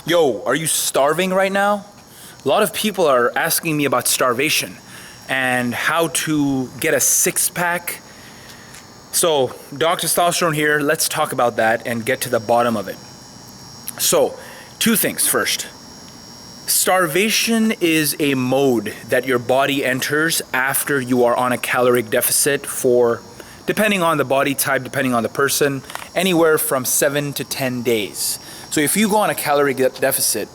Yo, are you starving right now? A lot of people are asking me about starvation and how to get a six-pack. So, Doc Testosterone here, let's talk about that and get to the bottom of it. So, two things first. Starvation is a mode that your body enters after you are on a caloric deficit for, depending on the body type, depending on the person, anywhere from 7 to 10 days. So if you go on a calorie deficit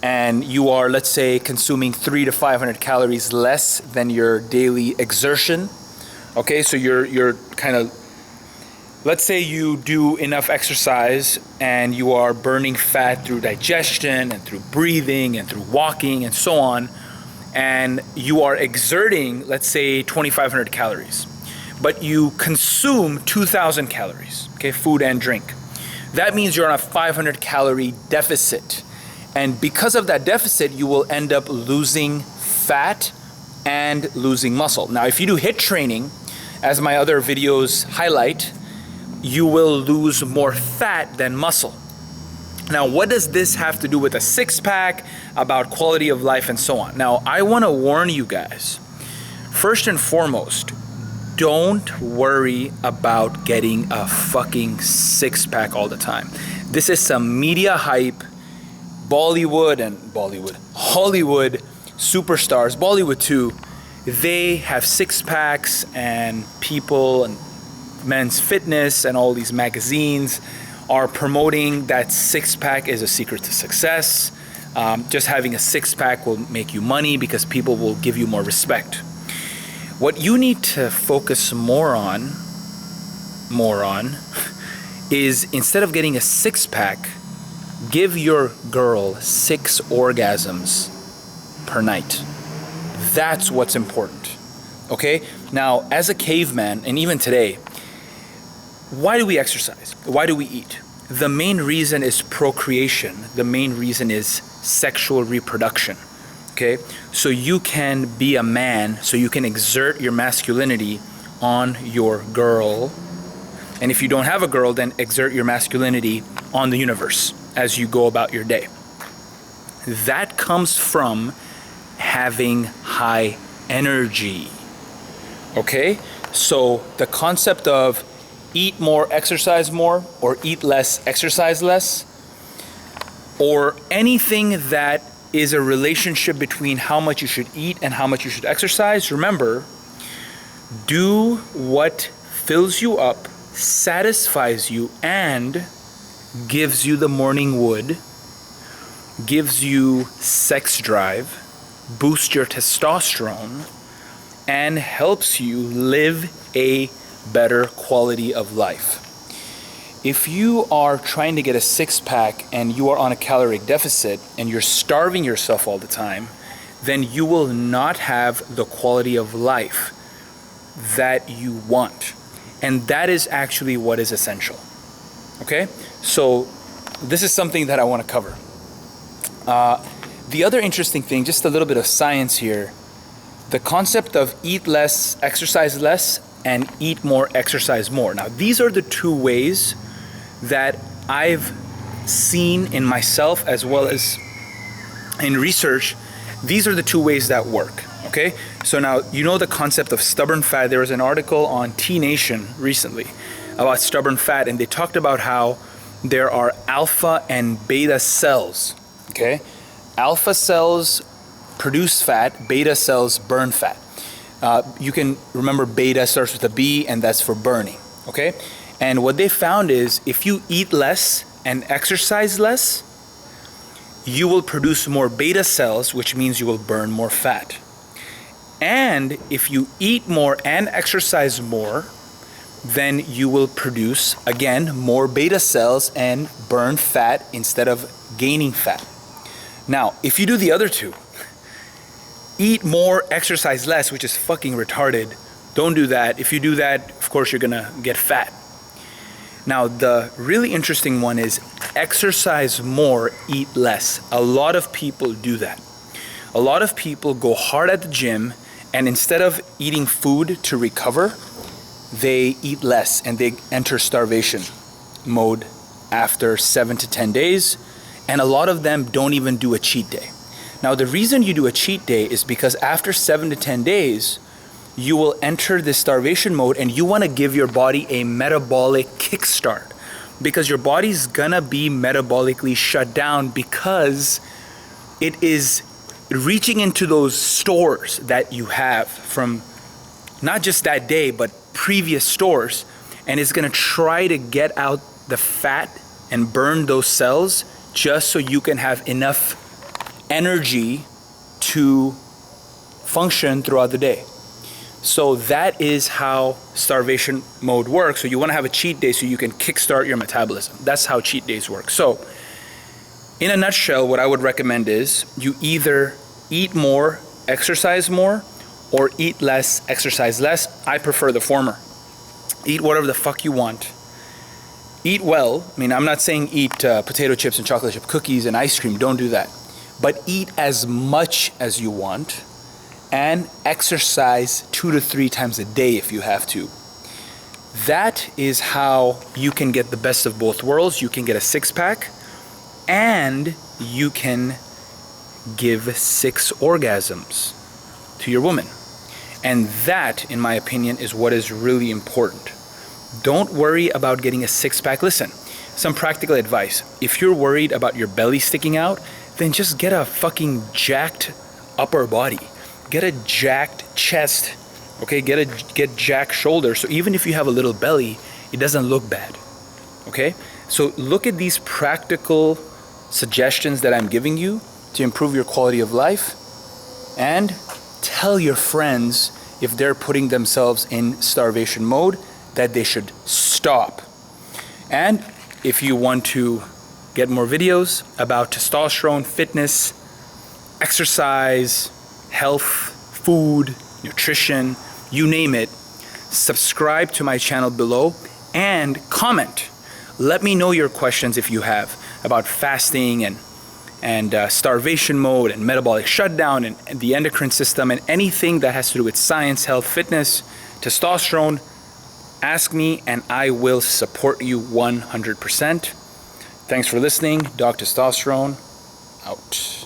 and you are, let's say, consuming 300 to 500 calories less than your daily exertion, okay, so you're kind of, let's say you do enough exercise and you are burning fat through digestion and through breathing and through walking and so on, and you are exerting, let's say, 2,500 calories, but you consume 2,000 calories, okay, food and drink. That means you're on a 500 calorie deficit. And because of that deficit, you will end up losing fat and losing muscle. Now, if you do HIIT training, as my other videos highlight, you will lose more fat than muscle. Now, what does this have to do with a six-pack, about quality of life, and so on? Now, I want to warn you guys, first and foremost, don't worry about getting a fucking six-pack all the time. This is some media hype. Hollywood superstars, Bollywood too, they have six-packs, and people and Men's Fitness and all these magazines are promoting that six-pack is a secret to success. Just having a six-pack will make you money because people will give you more respect. What you need to focus more on is, instead of getting a six-pack, give your girl 6 orgasms per night. That's what's important, okay? Now, as a caveman, and even today, why do we exercise? Why do we eat? The main reason is procreation. The main reason is sexual reproduction. Okay, so you can be a man, so you can exert your masculinity on your girl. And if you don't have a girl, then exert your masculinity on the universe as you go about your day. That comes from having high energy. Okay, so the concept of eat more, exercise more, or eat less, exercise less, or anything that is a relationship between how much you should eat and how much you should exercise. Remember, do what fills you up, satisfies you, and gives you the morning wood, gives you sex drive, boosts your testosterone, and helps you live a better quality of life. If you are trying to get a six-pack and you are on a caloric deficit and you're starving yourself all the time, then you will not have the quality of life that you want. And that is actually what is essential. Okay? So this is something that I want to cover. The other interesting thing, just a little bit of science here, the concept of eat less, exercise less, and eat more, exercise more. Now, these are the two ways that I've seen in myself as well as in research. These are the two ways that work, okay? So now, you know the concept of stubborn fat. There was an article on T Nation recently about stubborn fat, and they talked about how there are alpha and beta cells, okay? Alpha cells produce fat, beta cells burn fat. You can remember beta starts with a B, and that's for burning, okay? And what they found is, if you eat less and exercise less, you will produce more beta cells, which means you will burn more fat. And if you eat more and exercise more, then you will produce, again, more beta cells and burn fat instead of gaining fat. Now, if you do the other two, eat more, exercise less, which is fucking retarded, don't do that. If you do that, of course, you're gonna get fat. Now, the really interesting one is exercise more, eat less. A lot of people do that. A lot of people go hard at the gym, and instead of eating food to recover, they eat less and they enter starvation mode after 7 to 10 days. And a lot of them don't even do a cheat day. Now, the reason you do a cheat day is because after 7 to 10 days, you will enter this starvation mode and you want to give your body a metabolic kickstart, because your body's gonna be metabolically shut down because it is reaching into those stores that you have from not just that day, but previous stores, and it's gonna try to get out the fat and burn those cells just so you can have enough energy to function throughout the day. So that is how starvation mode works. So you want to have a cheat day so you can kickstart your metabolism. That's how cheat days work. So in a nutshell, what I would recommend is you either eat more, exercise more, or eat less, exercise less. I prefer the former. Eat whatever the fuck you want. Eat well. I mean, I'm not saying eat potato chips and chocolate chip cookies and ice cream. Don't do that. But eat as much as you want, and exercise 2 to 3 times a day if you have to. That is how you can get the best of both worlds. You can get a 6-pack and you can give 6 orgasms to your woman. And that, in my opinion, is what is really important. Don't worry about getting a 6-pack. Listen, some practical advice. If you're worried about your belly sticking out, then just get a fucking jacked upper body. Get a jacked chest, okay? Get jacked shoulders. So even if you have a little belly, it doesn't look bad, okay? So look at these practical suggestions that I'm giving you to improve your quality of life, and tell your friends if they're putting themselves in starvation mode that they should stop. And if you want to get more videos about testosterone, fitness, exercise, health, food, nutrition, you name it, subscribe to my channel below and comment. Let me know your questions if you have about fasting and starvation mode and metabolic shutdown and the endocrine system and anything that has to do with science, health, fitness, testosterone. Ask me and I will support you 100%. Thanks for listening. Doc Testosterone out.